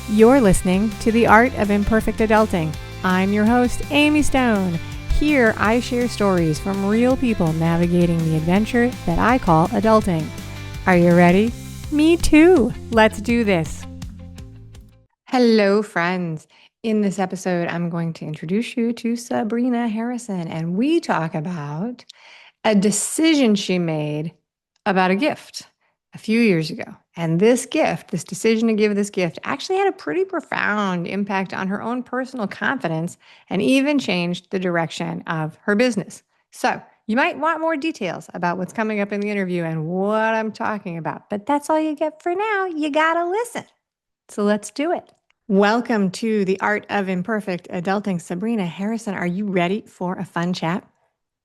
You're listening to The Art of Imperfect Adulting. I'm your host, Amy Stone. Here, I share stories from real people navigating the adventure that I call adulting. Are you ready? Me too. Let's do this. Hello, friends. In this episode, I'm going to introduce you to Sabrina Harrison, and we talk about a decision she made about a gift a few years ago. And this gift, this decision to give this gift, actually had a pretty profound impact on her own personal confidence and even changed the direction of her business. So, you might want more details about what's coming up in the interview and what I'm talking about, but that's all you get for now. You gotta listen. So, let's do it. Welcome to the Art of Imperfect Adulting. Sabrina Harrison, are you ready for a fun chat?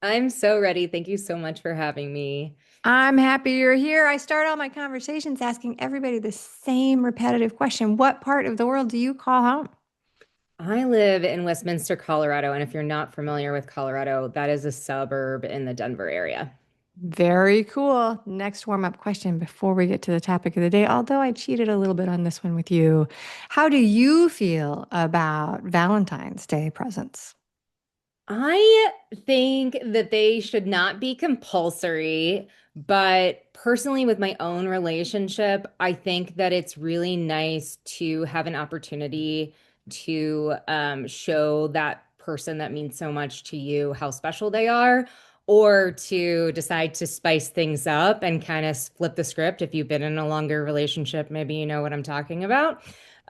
I'm so ready. Thank you so much for having me. I'm happy you're here. I start all my conversations asking everybody the same repetitive question. What part of the world do you call home? I live in Westminster, Colorado, and if you're not familiar with Colorado, that is a suburb in the Denver area. Very cool. Next warm up question before we get to the topic of the day. Although I cheated a little bit on this one with you. How do you feel about Valentine's Day presents? I think that they should not be compulsory, but personally, with my own relationship, I think that it's really nice to have an opportunity to show that person that means so much to you how special they are, or to decide to spice things up and kind of flip the script. If you've been in a longer relationship, maybe you know what I'm talking about.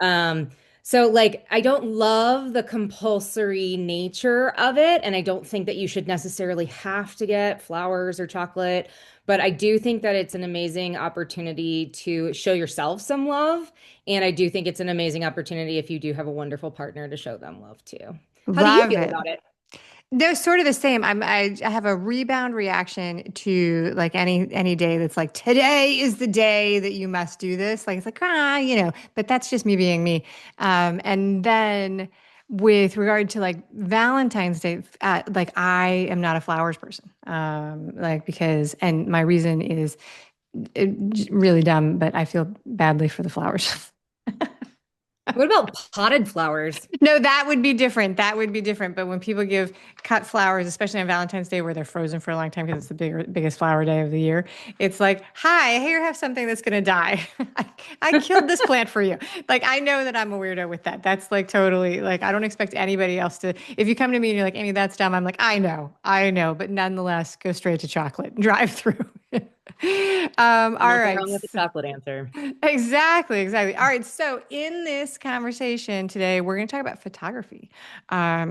Um, so, I don't love the compulsory nature of it, and I don't think that you should necessarily have to get flowers or chocolate, but I do think that it's an amazing opportunity to show yourself some love, and I do think it's an amazing opportunity if you do have a wonderful partner to show them love too. How do you Love feel it. about it? They're sort of the same. I have a rebound reaction to like any day that's like today is the day that you must do this. Like it's like but that's just me being me. And then with regard to like Valentine's Day, like I am not a flowers person. Like because and my reason is really dumb, but I feel badly for the flowers. What about potted flowers? No, that would be different. That would be different. But when people give cut flowers, especially on Valentine's Day where they're frozen for a long time because it's the biggest flower day of the year, it's like, hi, here have something that's going to die. I killed this plant for you. Like, I know that I'm a weirdo with that. That's like totally like, I don't expect anybody else to. If you come to me and you're like, Amy, that's dumb, I'm like, I know. But nonetheless, go straight to chocolate, drive through. All Nothing right. wrong with the chocolate answer. Exactly, exactly. All right. So, in this conversation today, we're going to talk about photography.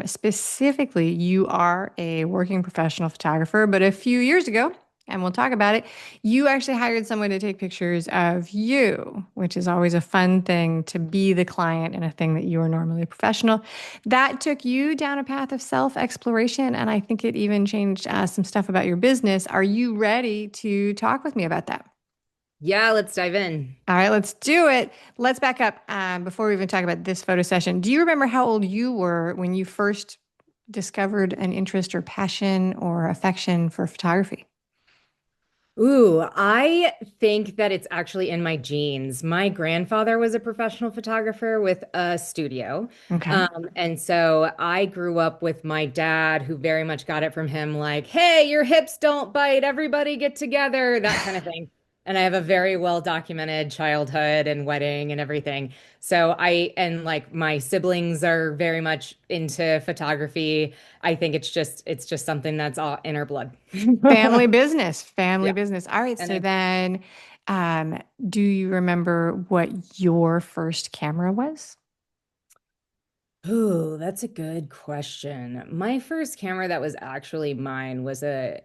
Specifically, you are a working professional photographer, but a few years ago, and we'll talk about it, you actually hired someone to take pictures of you, which is always a fun thing to be the client in a thing that you are normally a professional. That took you down a path of self exploration, and I think it even changed some stuff about your business. Are you ready to talk with me about that? Yeah, let's dive in. All right, let's do it. Let's back up before we even talk about this photo session. Do you remember how old you were when you first discovered an interest or passion or affection for photography? Ooh, I think that it's actually in my genes. My grandfather was a professional photographer with a studio. Okay. And so I grew up with my dad, who very much got it from him, like, hey, your hips don't bite, everybody get together, that kind of thing. And I have a very well documented childhood and wedding and everything. And like my siblings are very much into photography. I think it's just something that's all in our blood. Family business, family Yeah. business. All right, And so I then do you remember what your first camera was? Oh, that's a good question. My first camera that was actually mine was a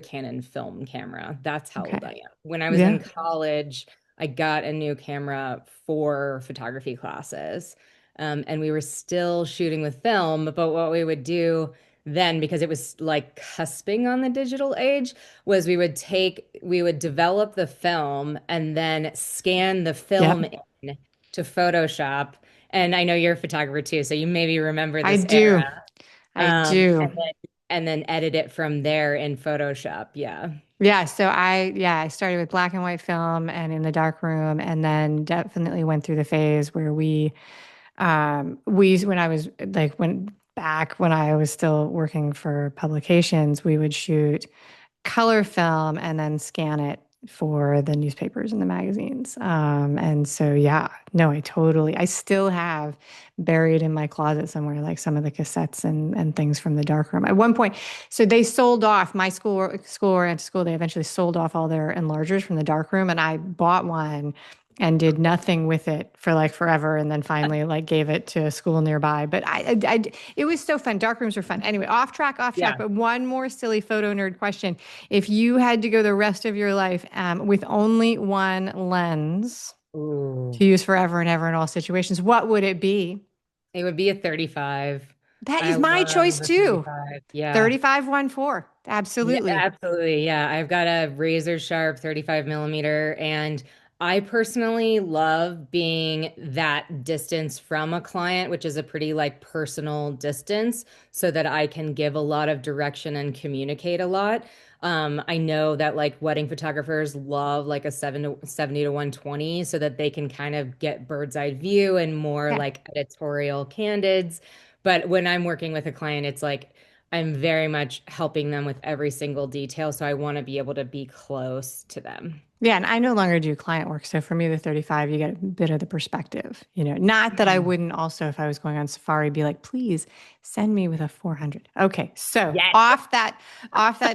Canon film camera. That's how old I Okay. am. When I was Yeah. in college, I got a new camera for photography classes. And we were still shooting with film, but what we would do then, because it was like cusping on the digital age, was we would develop the film and then scan the film Yep. in to Photoshop. And I know you're a photographer too, so you maybe remember I this do. era. I Um, do. and then and then edit it from there in Photoshop. Yeah. Yeah, so I started with black and white film and in the dark room, and then definitely went through the phase where when I was like when I was still working for publications, we would shoot color film and then scan it for the newspapers and the magazines. And so, yeah, no, I still have buried in my closet somewhere, like some of the cassettes and things from the darkroom. At one point, so they sold off my school or to school. They eventually sold off all their enlargers from the darkroom, and I bought one and did nothing with it for like forever, and then finally like gave it to a school nearby. But it was so fun. Dark rooms were fun. Anyway, off track. Yeah. But one more silly photo nerd question: if you had to go the rest of your life with only one lens Ooh. to use forever and ever in all situations, what would it be? It would be a 35. That I is my choice love the too. 35. Yeah. 35-1-4. Yeah, Absolutely. absolutely. Yeah. I've got a razor sharp 35 millimeter, and I personally love being that distance from a client, which is a pretty like personal distance, so that I can give a lot of direction and communicate a lot. I know that like wedding photographers love like a 70 to 120 so that they can kind of get bird's eye view and more Yeah. like editorial candids. But when I'm working with a client, it's like I'm very much helping them with every single detail. So I want to be able to be close to them. Yeah, and I no longer do client work. So for me, the 35, you get a bit of the perspective. Not that I Mhm. wouldn't also, if I was going on safari, be like, please send me with a 400. Okay, so Yes. off that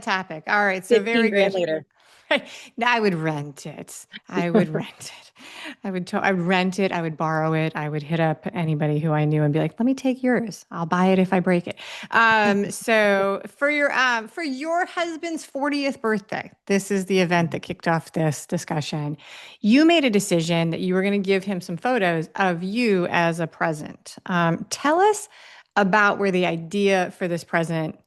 topic. All right, so 15 very grand good. later. I would rent it. I would rent it. I would rent it. I would borrow it. I would hit up anybody who I knew and be like, "Let me take yours. I'll buy it if I break it." So for your husband's 40th birthday, this is the event that kicked off this discussion. You made a decision that you were going to give him some photos of you as a present. Tell us about where the idea for this present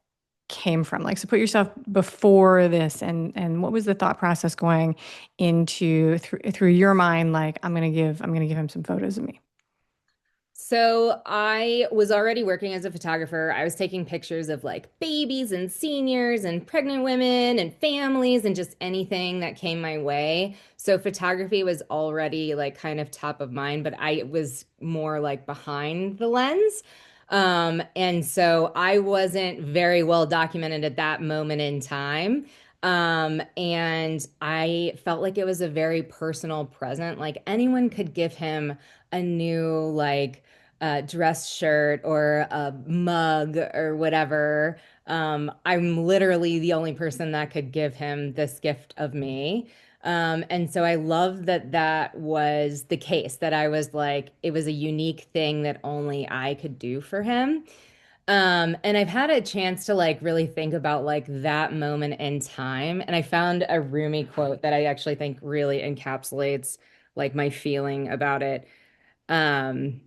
came from. Like, so put yourself before this, and what was the thought process going into through your mind? Like, I'm gonna give him some photos of me. So I was already working as a photographer. I was taking pictures of like babies and seniors and pregnant women and families and just anything that came my way. So photography was already like kind of top of mind, but I was more like behind the lens. And so I wasn't very well documented at that moment in time. And I felt like it was a very personal present. Like anyone could give him a new like dress shirt or a mug or whatever. I'm literally the only person that could give him this gift of me. And so I love that that was the case, that I was like, it was a unique thing that only I could do for him. And I've had a chance to like really think about like that moment in time. And I found a Rumi quote that I actually think really encapsulates like my feeling about it. Um,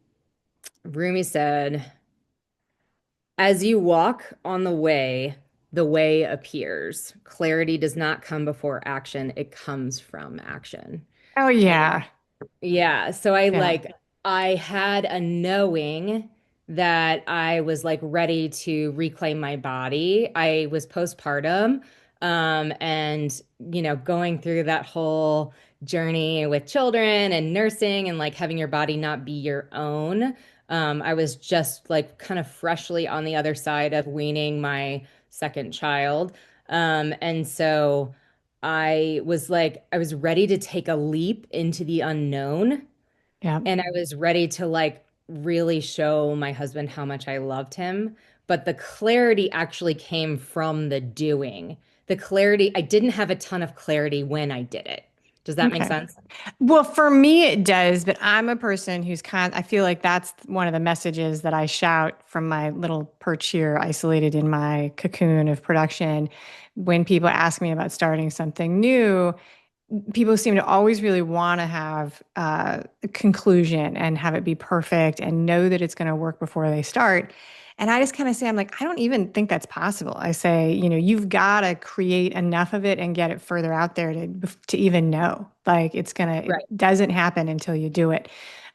Rumi said, as you walk on the way appears. Clarity does not come before action, it comes from action. Oh yeah, Yeah, so I yeah. like I had a knowing that I was like ready to reclaim my body. I was postpartum, and going through that whole journey with children and nursing and like having your body not be your own. I was just like kind of freshly on the other side of weaning my second child. And so I was ready to take a leap into the unknown. Yeah. And I was ready to like really show my husband how much I loved him. But the clarity actually came from the doing. The clarity, I didn't have a ton of clarity when I did it. Does that make Okay. sense? Well, for me, it does, but I'm a person I feel like that's one of the messages that I shout from my little perch here, isolated in my cocoon of production. When people ask me about starting something new, people seem to always really want to have a conclusion and have it be perfect and know that it's going to work before they start. And I just kind of say, I'm like, I don't even think that's possible. I say, you've got to create enough of it and get it further out there to even know. Like it Right. doesn't happen until you do it.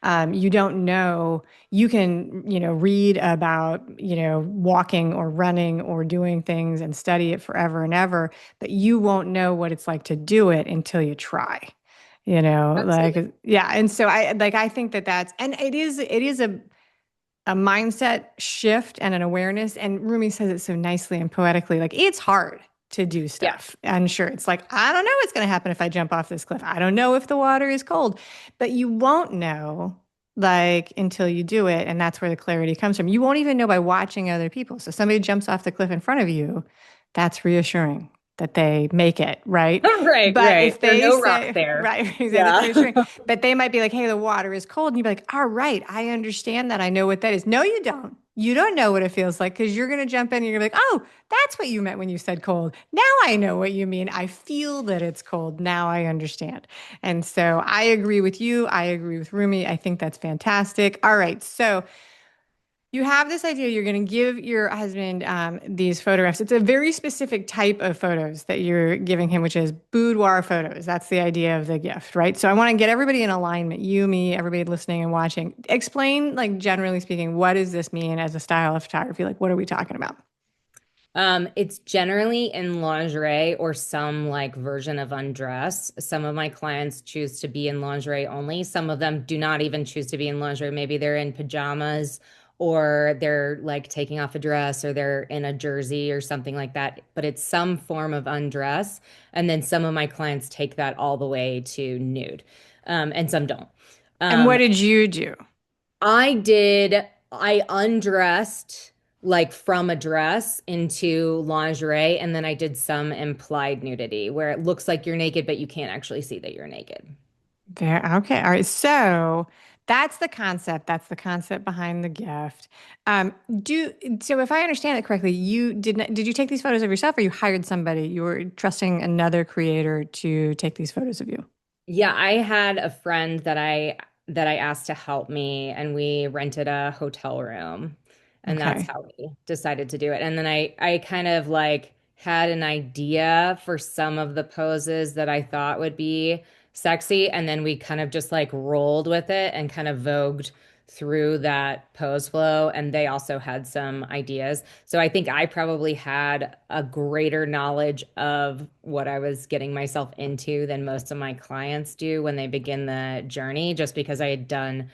You don't know. You can, read about, walking or running or doing things and study it forever and ever, but you won't know what it's like to do it until you try. Absolutely. Yeah. And so I think and it is a mindset shift and an awareness. And Rumi says it so nicely and poetically. Like, it's hard to do Yeah. stuff. And sure, it's like, I don't know what's going to happen if I jump off this cliff. I don't know if the water is cold, but you won't know like until you do it. And that's where the clarity comes from. You won't even know by watching other people. So somebody jumps off the cliff in front of you, that's reassuring that they make it, right? Right, But right. if There are they no rocks say, there. right, that's Yeah. reassuring. But they might be like, hey, the water is cold. And you'd be like, all right, I understand that. I know what that is. No, you don't. You don't know what it feels like because you're going to jump in and you're like, oh, that's what you meant when you said cold. Now I know what you mean. I feel that it's cold. Now I understand. And so I agree with you. I agree with Rumi. I think that's fantastic. All right. So you have this idea you're going to give your husband these photographs. It's a very specific type of photos that you're giving him, which is boudoir photos. That's the idea of the gift, right? So I want to get everybody in alignment, you, me, everybody listening and watching. Explain, like, generally speaking, what does this mean as a style of photography? Like, what are we talking about? It's generally in lingerie or some like version of undress. Some of my clients choose to be in lingerie only. Some of them do not even choose to be in lingerie. Maybe they're in pajamas or they're like taking off a dress or they're in a jersey or something like that. But it's some form of undress. And then some of my clients take that all the way to nude, and some don't. And what Um, did you do? I undressed like from a dress into lingerie, and then I did some implied nudity where it looks like you're naked, but you can't actually see that you're naked. There. Okay. All right. So that's the concept. That's the concept behind the gift. So if I understand it correctly, did you take these photos of yourself or you hired somebody? You were trusting another creator to take these photos of you. Yeah, I had a friend that I asked to help me and we rented a hotel room and that's Okay. how we decided to do it. And then I kind of like had an idea for some of the poses that I thought would be sexy and then we kind of just like rolled with it and kind of vogued through that pose flow and they also had some ideas. So I think I probably had a greater knowledge of what I was getting myself into than most of my clients do when they begin the journey, just because I had done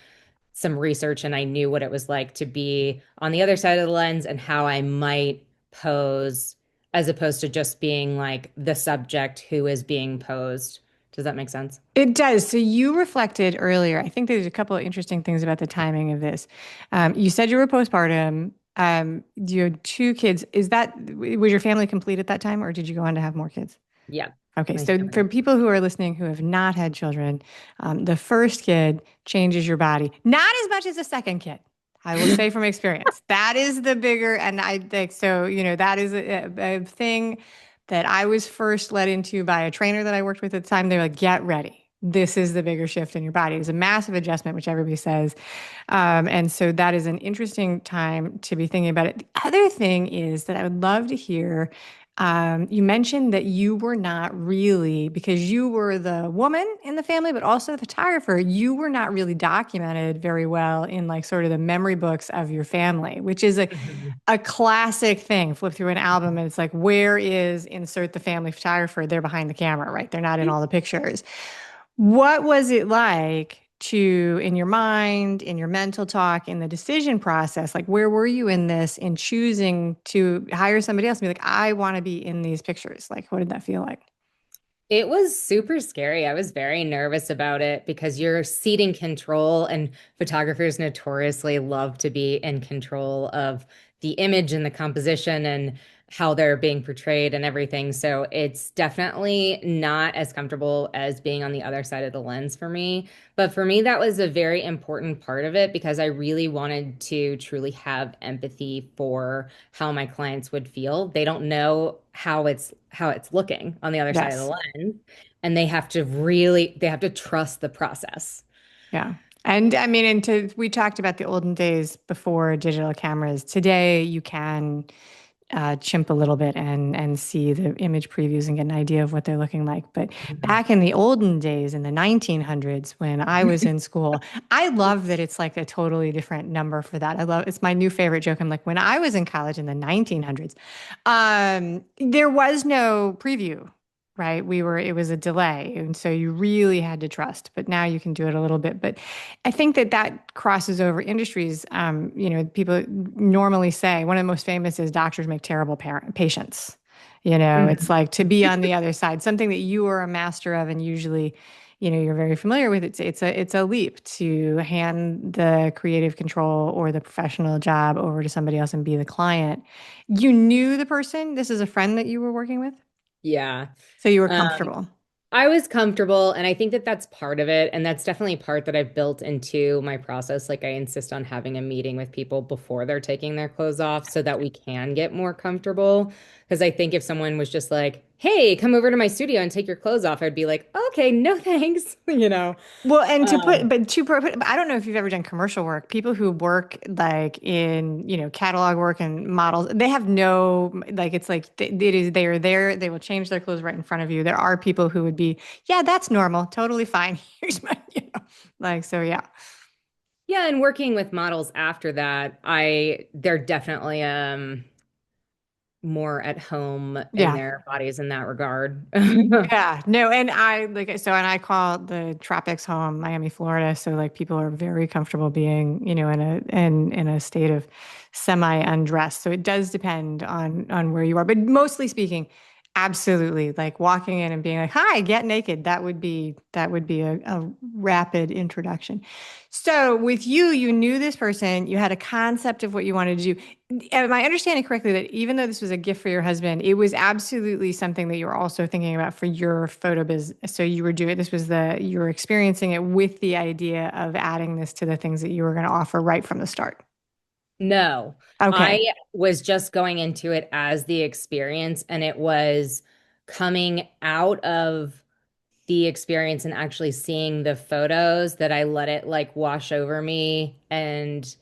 some research and I knew what it was like to be on the other side of the lens and how I might pose as opposed to just being like the subject who is being posed. Does that make sense? It does. So you reflected earlier. I think there's a couple of interesting things about the timing of this. You said you were postpartum. You had two kids. Was your family complete at that time, or did you go on to have more kids? Yeah. Okay, My so for family. people who are listening who have not had children, the first kid changes your body, not as much as the second kid. I will say from experience, that is the bigger, and I think so, that is a thing that I was first led into by a trainer that I worked with at the time. They were like, get ready. This is the bigger shift in your body. It's a massive adjustment, which everybody says. And so that is an interesting time to be thinking about it. The other thing is that I would love to hear you mentioned that you were not really, because you were the woman in the family, but also the photographer, you were not really documented very well in like sort of the memory books of your family, which is Mhm. a classic thing. Flip through an album and it's like, where is insert the family photographer? They're behind the camera, right? They're not in all the pictures. What was it like in your mind, in your mental talk, in the decision process? Like, where were you in this, in choosing to hire somebody else and be like, I want to be in these pictures? Like, what did that feel like? It was super scary. I was very nervous about it because you're ceding control, and photographers notoriously love to be in control of the image and the composition and how they're being portrayed and everything. So it's definitely not as comfortable as being on the other side of the lens for me. But for me, that was a very important part of it because I really wanted to truly have empathy for how my clients would feel. They don't know how it's looking on the other side of the Yes. lens, and they have to trust the process. Yeah. And I mean, we talked about the olden days before digital cameras. Today, you can chimp a little bit and see the image previews and get an idea of what they're looking like. But Mhm. back in the olden days, in the 1900s, when I was in school, I love that it's like a totally different number for that. I love it's my new favorite joke. I'm like, when I was in college in the 1900s, there was no preview. Right. It was a delay. And so you really had to trust, but now you can do it a little bit. But I think that crosses over industries. People normally say one of the most famous is doctors make terrible patients. It's Mhm. like to be on the other side, something that you are a master of, and usually, you're very familiar with. It's a leap to hand the creative control or the professional job over to somebody else and be the client. You knew the person. This is a friend that you were working with, Yeah. so you were Um, comfortable. I was comfortable, and I think that that's part of it. And that's definitely part that I've built into my process. Like, I insist on having a meeting with people before they're taking their clothes off so that we can get more comfortable. Because I think if someone was just like, hey, come over to my studio and take your clothes off, I'd be like, okay, no thanks, you know. Well, and Um, I don't know if you've ever done commercial work. People who work like in, catalog work and models, they have like, it's like they are there. They will change their clothes right in front of you. There are people who would be, yeah, that's normal. Totally fine. Here's my, like, so yeah. yeah, and working with models after that, they're definitely more at home in Yeah. their bodies in that regard. Yeah, no, and I call the tropics home, Miami, Florida. So like people are very comfortable being, in a state of semi undressed. So it does depend on where you are, but mostly speaking, absolutely. Like walking in and being like, "Hi, get naked." That would be a rapid introduction. So with you, you knew this person, you had a concept of what you wanted to do. Am I understanding correctly that even though this was a gift for your husband, it was absolutely something that you were also thinking about for your photo biz? So you were experiencing it with the idea of adding this to the things that you were going to offer right from the start. No, I Okay. was just going into it as the experience, and it was coming out of the experience and actually seeing the photos that I let it like wash over me. And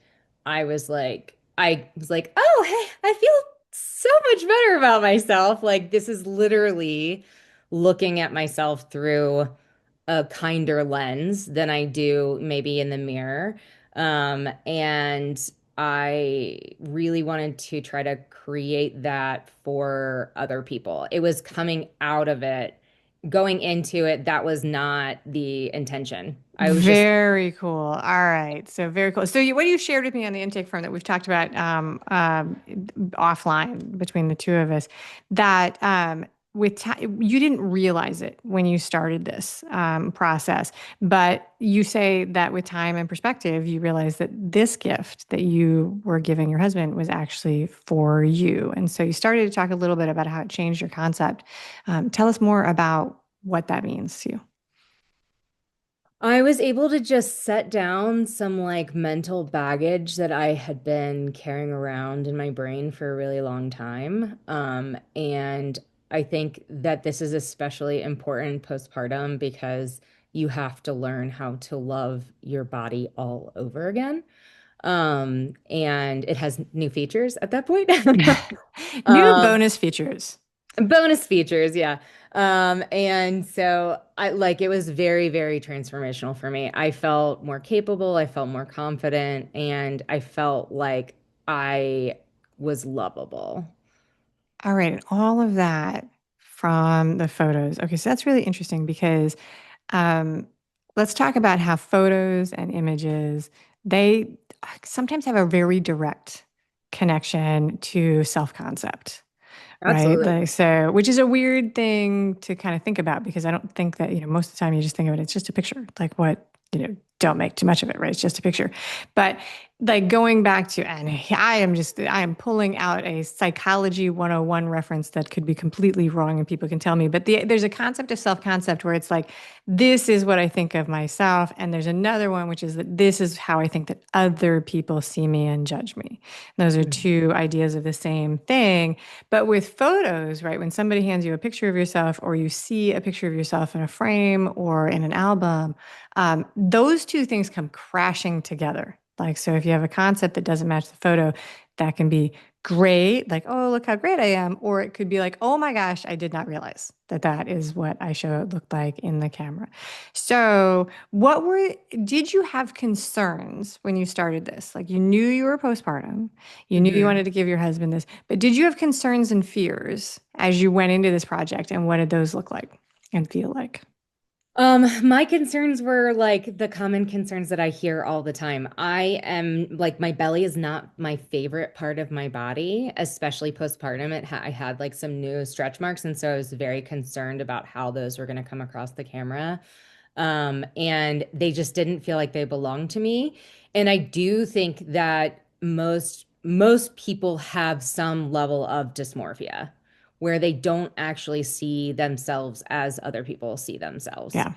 I was like, oh, hey, I feel so much better about myself. Like, this is literally looking at myself through a kinder lens than I do maybe in the mirror. And I really wanted to try to create that for other people. It was coming out of it. Going into it, that was not the intention. I was just Very cool. All right. So very cool. So what you shared with me on the intake form that we've talked about offline between the two of us, that you didn't realize it when you started this process, but you say that with time and perspective, you realize that this gift that you were giving your husband was actually for you. And so you started to talk a little bit about how it changed your concept. Tell us more about what that means to you. I was able to just set down some like mental baggage that I had been carrying around in my brain for a really long time. And I think that this is especially important postpartum because you have to learn how to love your body all over again. And it has new features at that point. New Um, bonus features. Bonus features, yeah. And so I like it was very, very transformational for me. I felt more capable, I felt more confident, and I felt like I was lovable. All right, and all of that from the photos. Okay, so that's really interesting because um, let's talk about how photos and images, they sometimes have a very direct connection to self-concept. Right. Absolutely. Like, so, which is a weird thing to kind of think about because I don't think that, most of the time you just think of it, it's just a picture. Like what, don't make too much of it, right? It's just a picture. But like going back to, and I am pulling out a psychology 101 reference that could be completely wrong and people can tell me. But there's a concept of self-concept where it's like, this is what I think of myself. And there's another one, which is that this is how I think that other people see me and judge me. Those are Mhm. two ideas of the same thing. But with photos, right, when somebody hands you a picture of yourself or you see a picture of yourself in a frame or in an album, those two things come crashing together. Like, so if you have a concept that doesn't match the photo, that can be great, like, oh, look how great I am. Or it could be like, oh my gosh, I did not realize that that is what I showed looked like in the camera. So, did you have concerns when you started this? Like, you knew you were postpartum, you knew you Mhm. wanted to give your husband this, but did you have concerns and fears as you went into this project? And what did those look like and feel like? My concerns were like the common concerns that I hear all the time. I am like my belly is not my favorite part of my body, especially postpartum. I had like some new stretch marks, and so I was very concerned about how those were going to come across the camera. And they just didn't feel like they belonged to me. And I do think that most people have some level of dysmorphia where they don't actually see themselves as other people see themselves. Yeah.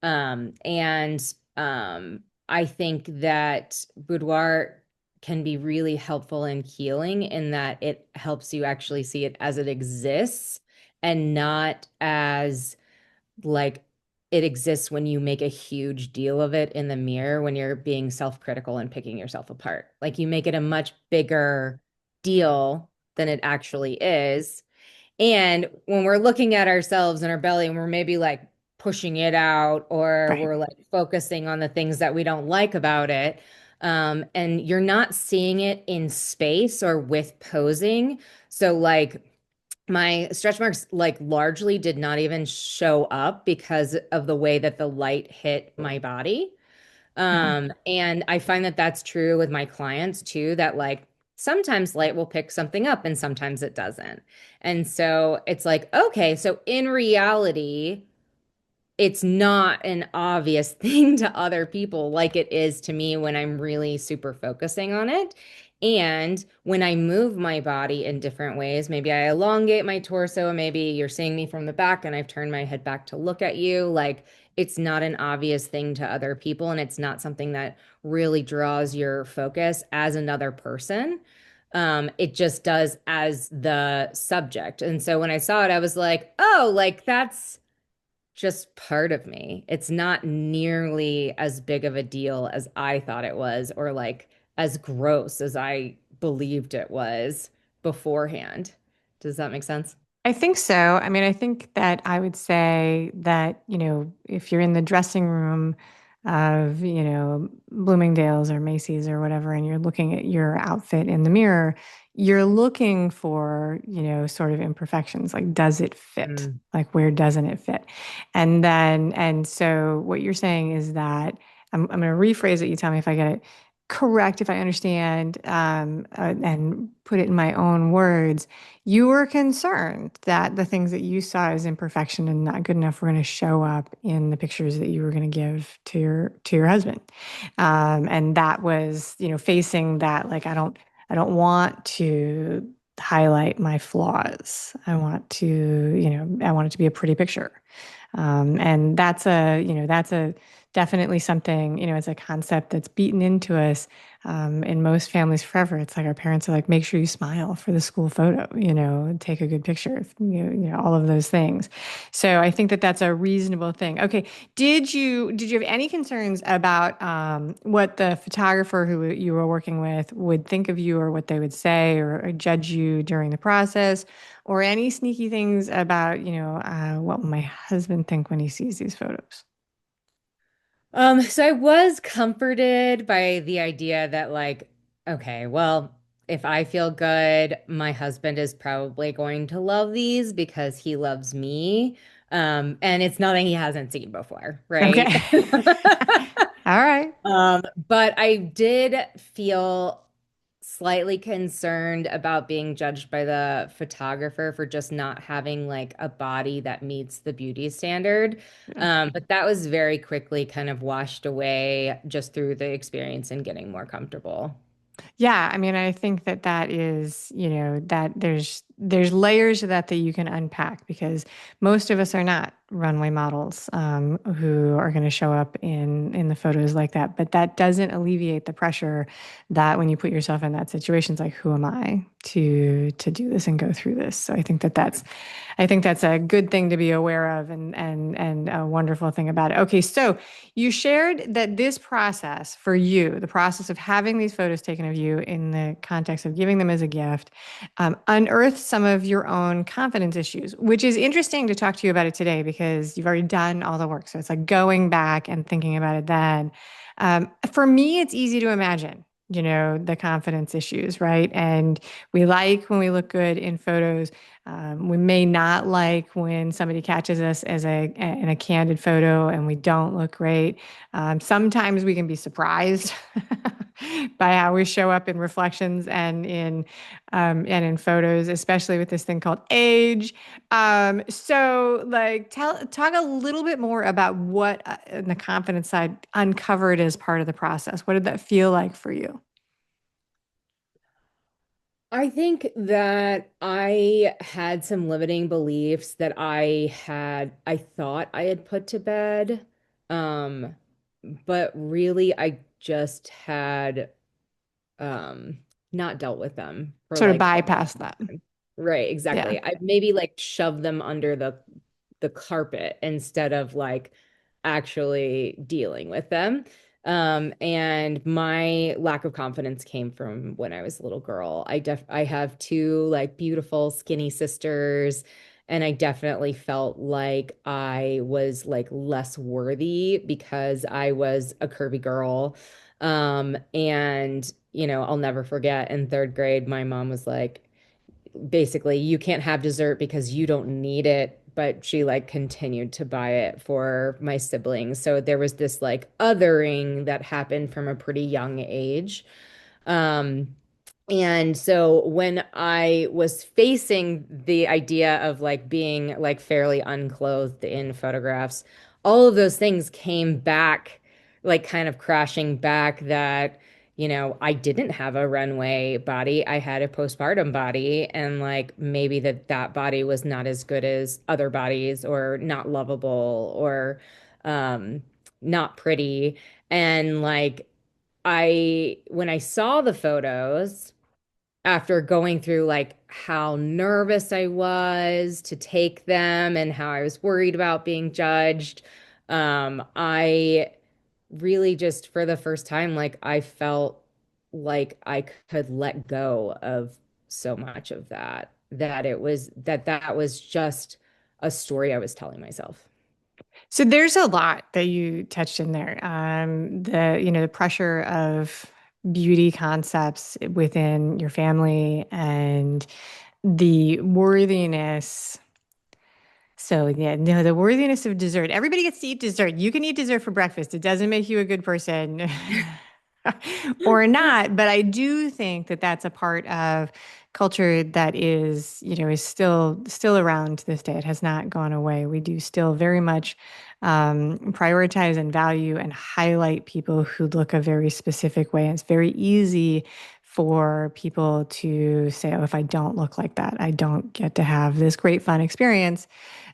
And I think that boudoir can be really helpful in healing in that it helps you actually see it as it exists and not as like it exists when you make a huge deal of it in the mirror when you're being self-critical and picking yourself apart. Like you make it a much bigger deal than it actually is. And when we're looking at ourselves and our belly and we're maybe like pushing it out or Right. we're like focusing on the things that we don't like about it, and you're not seeing it in space or with posing. So like my stretch marks like largely did not even show up because of the way that the light hit my body. Yeah. And I find that that's true with my clients too, that like sometimes light will pick something up and sometimes it doesn't. And so it's like, okay, so in reality, it's not an obvious thing to other people like it is to me when I'm really super focusing on it. And when I move my body in different ways, maybe I elongate my torso, maybe you're seeing me from the back and I've turned my head back to look at you. Like it's not an obvious thing to other people, and it's not something that really draws your focus as another person. It just does as the subject. And so when I saw it, I was like, oh, like that's just part of me. It's not nearly as big of a deal as I thought it was, or like as gross as I believed it was beforehand. Does that make sense? I think so. I mean, I think that I would say that, if you're in the dressing room of, Bloomingdale's or Macy's or whatever, and you're looking at your outfit in the mirror, you're looking for, sort of imperfections. Like, does it fit? Mm. Like, where doesn't it fit? And so what you're saying is that I'm going to rephrase it. You tell me if I get it correct, if I understand, and put it in my own words. You were concerned that the things that you saw as imperfection and not good enough were going to show up in the pictures that you were going to give to your husband, and that was, facing that, like, I don't want to highlight my flaws. I want it to be a pretty picture, and that's a definitely something, it's a concept that's beaten into us, in most families forever. It's like our parents are like, make sure you smile for the school photo, take a good picture, all of those things. So I think that that's a reasonable thing. Okay. Did you have any concerns about, what the photographer who you were working with would think of you, or what they would say, or judge you during the process, or any sneaky things about, what will my husband think when he sees these photos? So I was comforted by the idea that like, okay, well, if I feel good, my husband is probably going to love these because he loves me. And it's nothing he hasn't seen before, right? Okay. All right. But I did feel slightly concerned about being judged by the photographer for just not having like a body that meets the beauty standard. But that was very quickly kind of washed away just through the experience and getting more comfortable. Yeah, I mean, I think that that is, that there's there's layers of that that you can unpack because most of us are not runway models who are going to show up in the photos like that. But that doesn't alleviate the pressure that when you put yourself in that situation, it's like, who am I to do this and go through this? So I think that's a good thing to be aware of and a wonderful thing about it. Okay, so you shared that this process for you, the process of having these photos taken of you in the context of giving them as a gift, unearthed some of your own confidence issues, which is interesting to talk to you about it today because you've already done all the work. So it's like going back and thinking about it then. For me, it's easy to imagine, the confidence issues, right? And we like when we look good in photos. We may not like when somebody catches us in a candid photo and we don't look great. Sometimes we can be surprised by how we show up in reflections and in photos, especially with this thing called age. So, like, talk a little bit more about what on the confidence side uncovered as part of the process. What did that feel like for you? I think that I had some limiting beliefs that I thought I had put to bed. Um, but really I just had um not dealt with them for Sort of like a bypass that. long time. Right, Yeah. exactly. I maybe like shoved them under the carpet instead of like actually dealing with them. And my lack of confidence came from when I was a little girl. I have two like beautiful skinny sisters, and I definitely felt like I was like less worthy because I was a curvy girl. And I'll never forget in third grade, my mom was like, basically, you can't have dessert because you don't need it. But she like continued to buy it for my siblings. So there was this like othering that happened from a pretty young age. Um, and so when I was facing the idea of like being like fairly unclothed in photographs, all of those things came back, like kind of crashing back that, I didn't have a runway body. I had a postpartum body, and like maybe that body was not as good as other bodies, or not lovable, or um, not pretty. And like when I saw the photos, after going through like how nervous I was to take them and how I was worried about being judged, I really just for the first time, like I felt like I could let go of so much of that, that was just a story I was telling myself. So there's a lot that you touched in there. The pressure of beauty concepts within your family and the worthiness. So yeah, no, the worthiness of dessert. Everybody gets to eat dessert. You can eat dessert for breakfast. It doesn't make you a good person or not. But I do think that that's a part of culture that is still around to this day. It has not gone away. We do still very much prioritize and value and highlight people who look a very specific way. And it's very easy for people to say, oh, if I don't look like that, I don't get to have this great fun experience.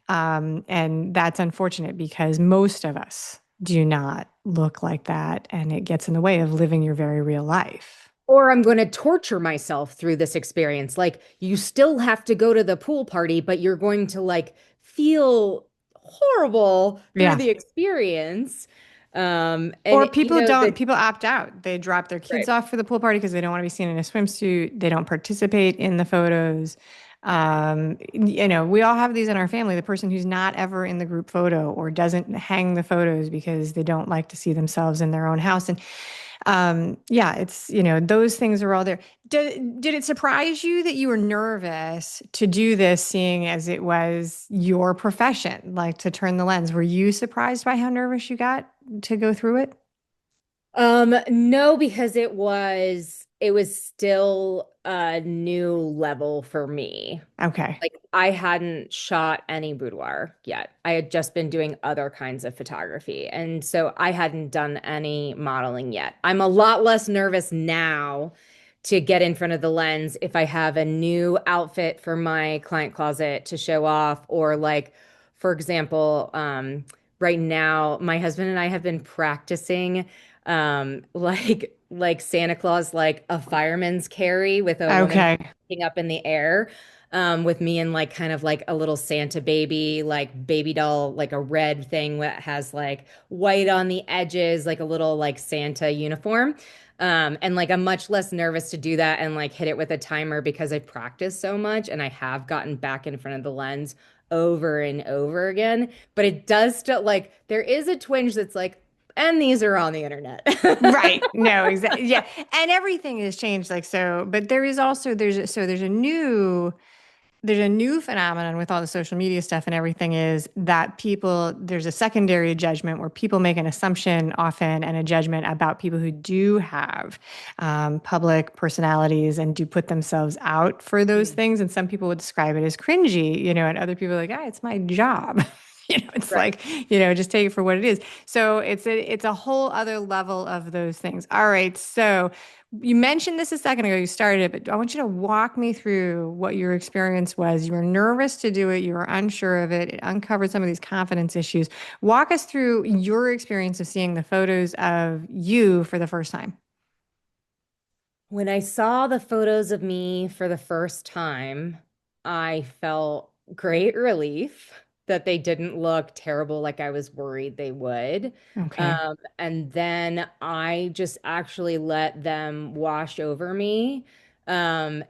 And that's unfortunate because most of us do not look like that, and it gets in the way of living your very real life. Or I'm going to torture myself through this experience. Like, you still have to go to the pool party, but you're going to like feel horrible through Yeah. the experience. Or And you know that people opt out. They drop their kids right. off for the pool party because they don't want to be seen in a swimsuit. They don't participate in the photos. We all have these in our family. The person who's not ever in the group photo or doesn't hang the photos because they don't like to see themselves in their own house. And yeah, those things are all there. Did it surprise you that you were nervous to do this, seeing as it was your profession, like to turn the lens? Were you surprised by how nervous you got to go through it? No, because it was still a new level for me. Okay. Like, I hadn't shot any boudoir yet. I had just been doing other kinds of photography. And so I hadn't done any modeling yet. I'm a lot less nervous now to get in front of the lens if I have a new outfit for my client closet to show off, or like, for example, right now, my husband and I have been practicing like Santa Claus, like a fireman's carry with a woman Okay. up in the air. With me and like kind of like a little Santa baby, like baby doll, like a red thing that has like white on the edges, like a little like Santa uniform. And like I'm much less nervous to do that and like hit it with a timer because I've practiced so much and I have gotten back in front of the lens over and over again. But it does still like there is a twinge that's like, and these are on the internet. Right. No, exactly. Yeah. And everything has changed like so, but there is also there's a new phenomenon with all the social media stuff and everything is that there's a secondary judgment where people make an assumption often and a judgment about people who do have public personalities and do put themselves out for those Mm. things. And some people would describe it as cringy, and other people are like, it's my job. It's Right. like, just take it for what it is. So it's a whole other level of those things. All right. So you mentioned this a second ago, you started it, but I want you to walk me through what your experience was. You were nervous to do it, you were unsure of it, it uncovered some of these confidence issues. Walk us through your experience of seeing the photos of you for the first time. When I saw the photos of me for the first time, I felt great relief that they didn't look terrible like I was worried they would. Okay. And then I just actually let them wash over me. And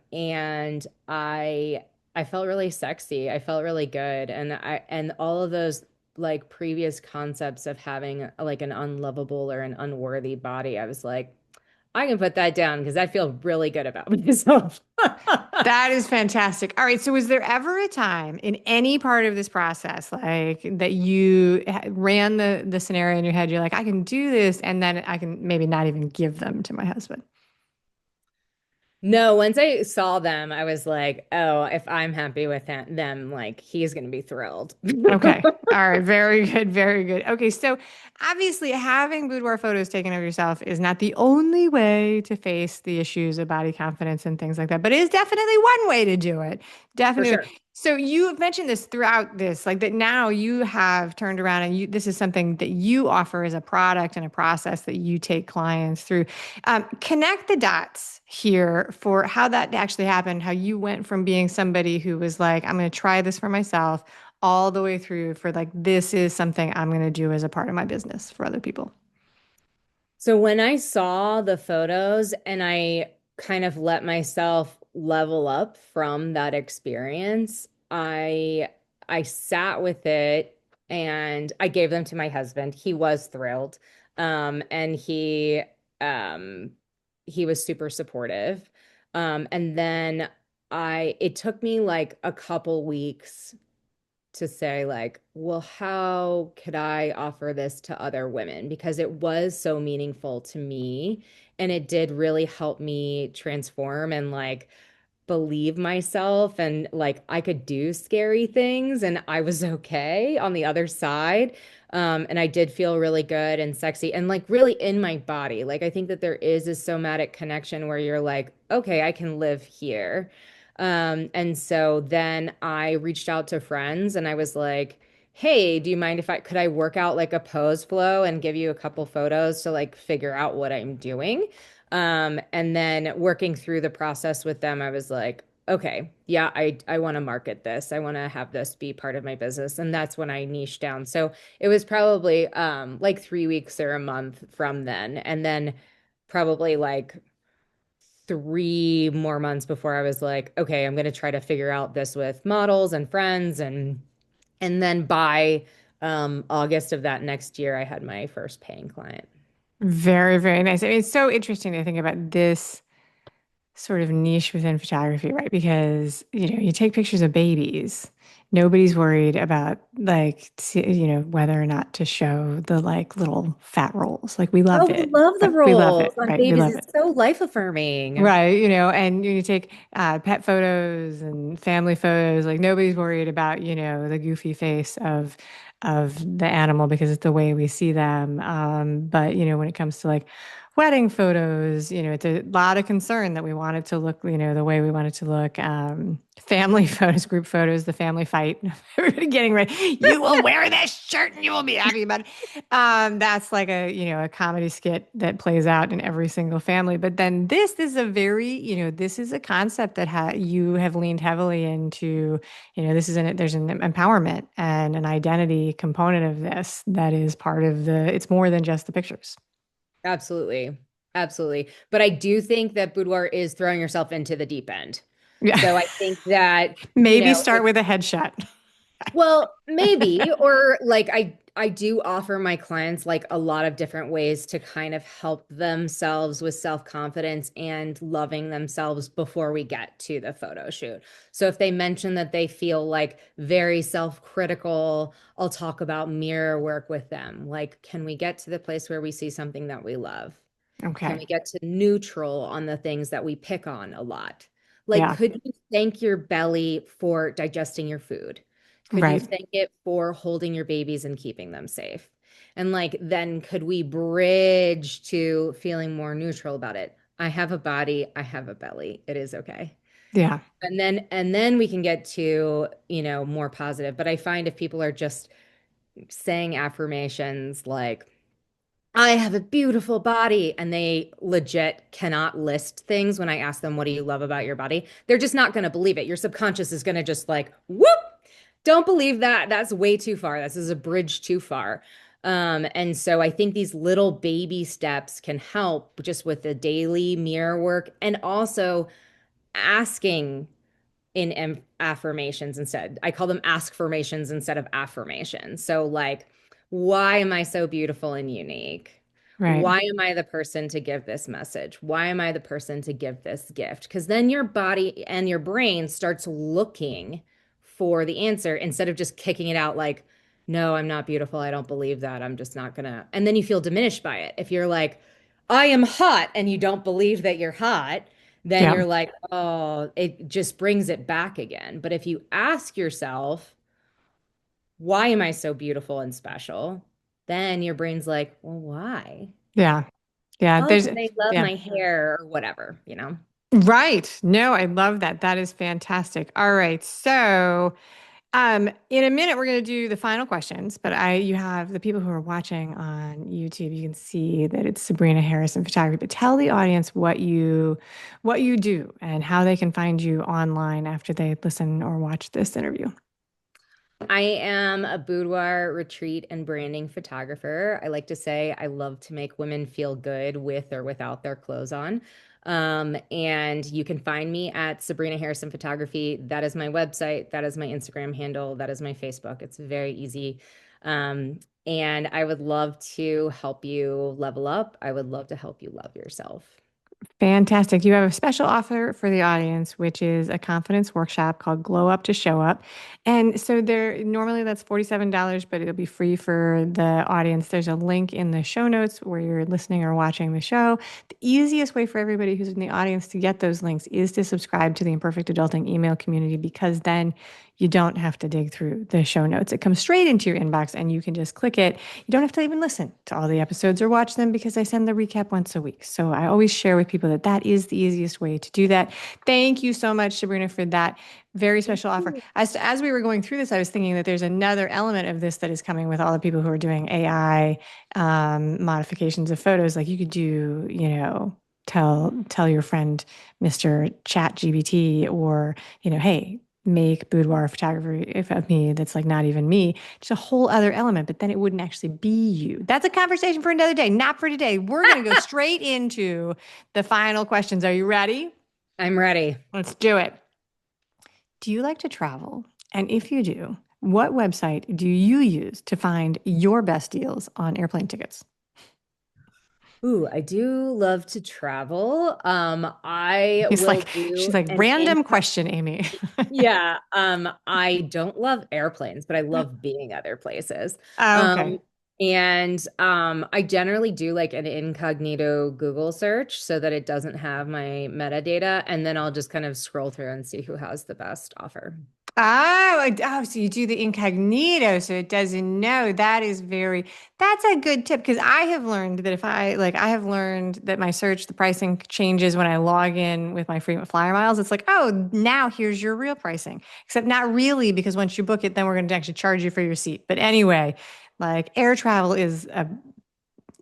I felt really sexy. I felt really good. And all of those like previous concepts of having like an unlovable or an unworthy body, I was like, I can put that down because I feel really good about myself. That is fantastic. All right. So, was there ever a time in any part of this process, like that you ran the scenario in your head? You're like, I can do this, and then I can maybe not even give them to my husband. No, once I saw them, I was like, oh, if I'm happy with them, like he's going to be thrilled. Okay. All right. Very good. Very good. Okay. So obviously, having boudoir photos taken of yourself is not the only way to face the issues of body confidence and things like that, but it is definitely one way to do it. For Definitely. sure. So you have mentioned this throughout this, like that now you have turned around and this is something that you offer as a product and a process that you take clients through. Connect the dots here for how that actually happened, how you went from being somebody who was like, I'm going to try this for myself all the way through for like, this is something I'm going to do as a part of my business for other people. So when I saw the photos and I kind of let myself level up from that experience, I sat with it and I gave them to my husband. He was thrilled. And um he was super supportive. And then it took me like a couple weeks to say like, well, how could I offer this to other women? Because it was so meaningful to me and it did really help me transform and like believe myself and like I could do scary things and I was okay on the other side. And I did feel really good and sexy and like really in my body. Like I think that there is a somatic connection where you're like, okay, I can live here. And so then I reached out to friends and I was like, hey, do you mind if could I work out like a pose flow and give you a couple photos to like figure out what I'm doing? And then working through the process with them, I was like, okay, yeah, I want to market this. I want to have this be part of my business. And that's when I niched down. So it was probably like 3 weeks or a month from then. And then probably like 3 more months before I was like, okay, I'm gonna try to figure out this with models and friends and then by August of that next year, I had my first paying client. Very, very nice. I mean, it's so interesting to think about this sort of niche within photography, right? Because, you take pictures of babies. Nobody's worried about like, whether or not to show the like little fat rolls. Like we Oh, love we it, love the right? We love roles it, on right? We babies. love it. It's so life affirming. Right, and you take pet photos and family photos. Like nobody's worried about, the goofy face of the animal because it's the way we see them. But when it comes to like wedding photos. It's a lot of concern that we want it to look, the way we want it to look. Family photos, group photos, the family fight, everybody getting ready. You will wear this shirt and you will be happy about it. That's like a comedy skit that plays out in every single family. But then this is a very, this is a concept that you have leaned heavily into. There's an empowerment and an identity component of this that is part of it's more than just the pictures. Absolutely. Absolutely. But I do think that boudoir is throwing yourself into the deep end. Yeah. So I think that, Maybe start with a headshot. well, maybe, or like I do offer my clients like a lot of different ways to kind of help themselves with self-confidence and loving themselves before we get to the photo shoot. So if they mention that they feel like very self-critical, I'll talk about mirror work with them. Like, can we get to the place where we see something that we love? Can Okay. we get to neutral on the things that we pick on a lot? Like, Yeah. could you thank your belly for digesting your food? Could you Right. thank it for holding your babies and keeping them safe? And like, then could we bridge to feeling more neutral about it? I have a body, I have a belly. It is okay. Yeah. And then we can get to, more positive. But I find if people are just saying affirmations like, I have a beautiful body. And they legit cannot list things when I ask them, what do you love about your body? They're just not going to believe it. Your subconscious is going to just like, whoop, don't believe that. That's way too far. This is a bridge too far. And so I think these little baby steps can help just with the daily mirror work and also asking in affirmations instead. I call them ask formations instead of affirmations. So, like, why am I so beautiful and unique? Right. Why am I the person to give this message? Why am I the person to give this gift? Because then your body and your brain starts looking for the answer instead of just kicking it out like, no, I'm not beautiful. I don't believe that. I'm just not gonna. And then you feel diminished by it. If you're like, I am hot and you don't believe that you're hot, then Yeah. you're like, oh, it just brings it back again. But if you ask yourself, why am I so beautiful and special? Then your brain's like, well, why? Yeah. Yeah. Oh, There's, because I love yeah. my hair or whatever. Right. No, I love that. That is fantastic. All right. So, in a minute, we're going to do the final questions, but you have the people who are watching on YouTube, you can see that it's Sabrina Harrison Photography, but tell the audience what you do and how they can find you online after they listen or watch this interview. I am a boudoir retreat and branding photographer. I like to say I love to make women feel good with or without their clothes on. And you can find me at Sabrina Harrison Photography. That is my website. That is my Instagram handle. That is my Facebook. It's very easy. And I would love to help you level up. I would love to help you love yourself. Fantastic. You have a special offer for the audience, which is a confidence workshop called Glow Up to Show Up. And so normally that's $47, but it'll be free for the audience. There's a link in the show notes where you're listening or watching the show. The easiest way for everybody who's in the audience to get those links is to subscribe to the Imperfect Adulting email community, because then you don't have to dig through the show notes. It comes straight into your inbox and you can just click it. You don't have to even listen to all the episodes or watch them, because I send the recap once a week. So I always share with people that is the easiest way to do that. Thank you so much, Sabrina, for that very special offer. As we were going through this, I was thinking that there's another element of this that is coming with all the people who are doing AI modifications of photos. Like you could do, tell your friend, Mr. Chat GBT, or, hey, make boudoir photography of me that's like not even me, just a whole other element, but then it wouldn't actually be you. That's a conversation for another day, not for today. We're going to go straight into the final questions. Are you ready? I'm ready. Let's do it. Do you like to travel? And if you do, what website do you use to find your best deals on airplane tickets? Ooh, I do love to travel. I He's will like, do she's like, an in random question, Amy. Yeah, I don't love airplanes, but I love being other places. Oh, okay. Um, and I generally do like an incognito Google search so that it doesn't have my metadata, and then I'll just kind of scroll through and see who has the best offer. So you do the incognito so it doesn't know. That's a good tip because I have learned that I have learned that my search, the pricing changes when I log in with my frequent flyer miles. It's like, oh, now here's your real pricing. Except not really, because once you book it, then we're going to actually charge you for your seat. But anyway, like air travel is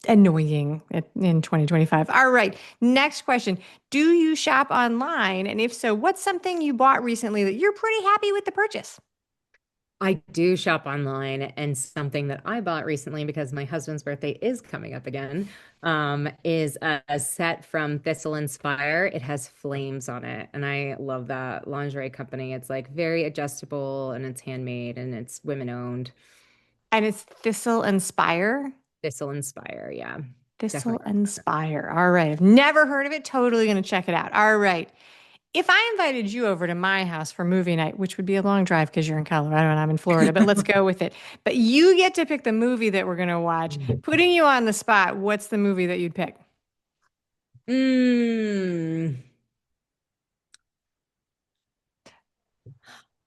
annoying in 2025. All right. Next question. Do you shop online? And if so, what's something you bought recently that you're pretty happy with the purchase? I do shop online, and something that I bought recently because my husband's birthday is coming up again, is a set from Thistle Inspire. It has flames on it, and I love that lingerie company. It's like very adjustable, and it's handmade, and it's women owned. And it's Thistle Inspire. Thistle Inspire, yeah, Thistle definitely. Inspire. All right. I've never heard of it. Totally going to check it out. All right. If I invited you over to my house for movie night, which would be a long drive because you're in Colorado and I'm in Florida, but let's go with it. But you get to pick the movie that we're going to watch. Putting you on the spot, what's the movie that you'd pick? Mm.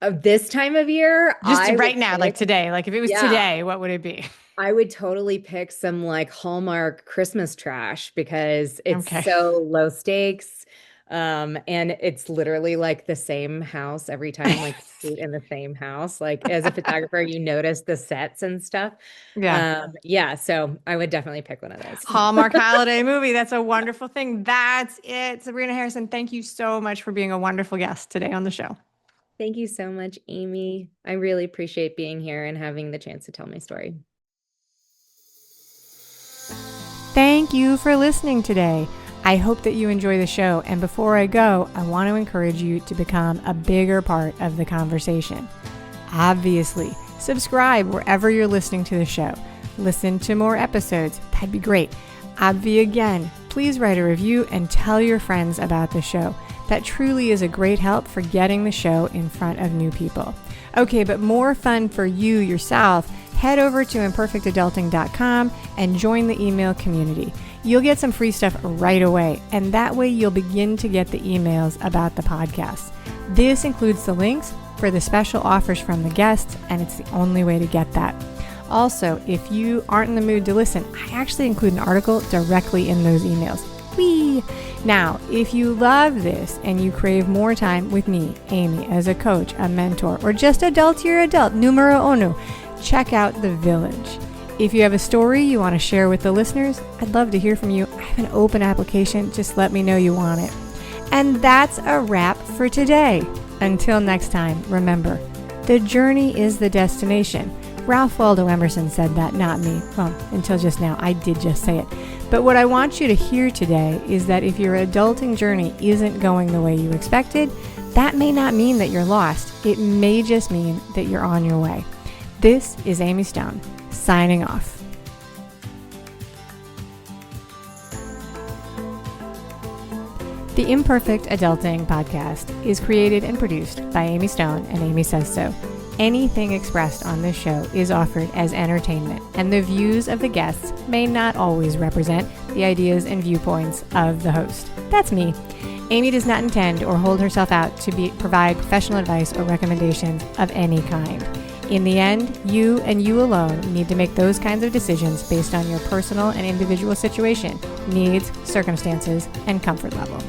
Of this time of year, Just I would right now, like pick, today. Like if it was yeah, today, what would it be? I would totally pick some like Hallmark Christmas trash because it's Okay. so low stakes. And it's literally like the same house every time, like shoot in the same house. Like as a photographer, you notice the sets and stuff. Yeah. Yeah, so I would definitely pick one of those. Hallmark holiday movie. That's a wonderful thing. That's it. Sabrina Harrison, thank you so much for being a wonderful guest today on the show. Thank you so much, Amy. I really appreciate being here and having the chance to tell my story. Thank you for listening today. I hope that you enjoy the show. And before I go, I want to encourage you to become a bigger part of the conversation. Obviously, subscribe wherever you're listening to the show. Listen to more episodes. That'd be great. Again, please write a review and tell your friends about the show. That truly is a great help for getting the show in front of new people. Okay, but more fun for you yourself. Head over to imperfectadulting.com and join the email community. You'll get some free stuff right away, and that way you'll begin to get the emails about the podcast. This includes the links for the special offers from the guests, and it's the only way to get that. Also, if you aren't in the mood to listen, I actually include an article directly in those emails. Whee! Now, if you love this and you crave more time with me, Amy, as a coach, a mentor, or just adultier adult, numero uno, check out The Village. If you have a story you want to share with the listeners, I'd love to hear from you. I have an open application. Just let me know you want it. And that's a wrap for today. Until next time, remember, the journey is the destination. Ralph Waldo Emerson said that, not me. Well, until just now, I did just say it. But what I want you to hear today is that if your adulting journey isn't going the way you expected, that may not mean that you're lost. It may just mean that you're on your way. This is Amy Stone, signing off. The Imperfect Adulting podcast is created and produced by Amy Stone and Amy Says So. Anything expressed on this show is offered as entertainment, and the views of the guests may not always represent the ideas and viewpoints of the host. That's me. Amy does not intend or hold herself out to provide professional advice or recommendations of any kind. In the end, you and you alone need to make those kinds of decisions based on your personal and individual situation, needs, circumstances, and comfort level.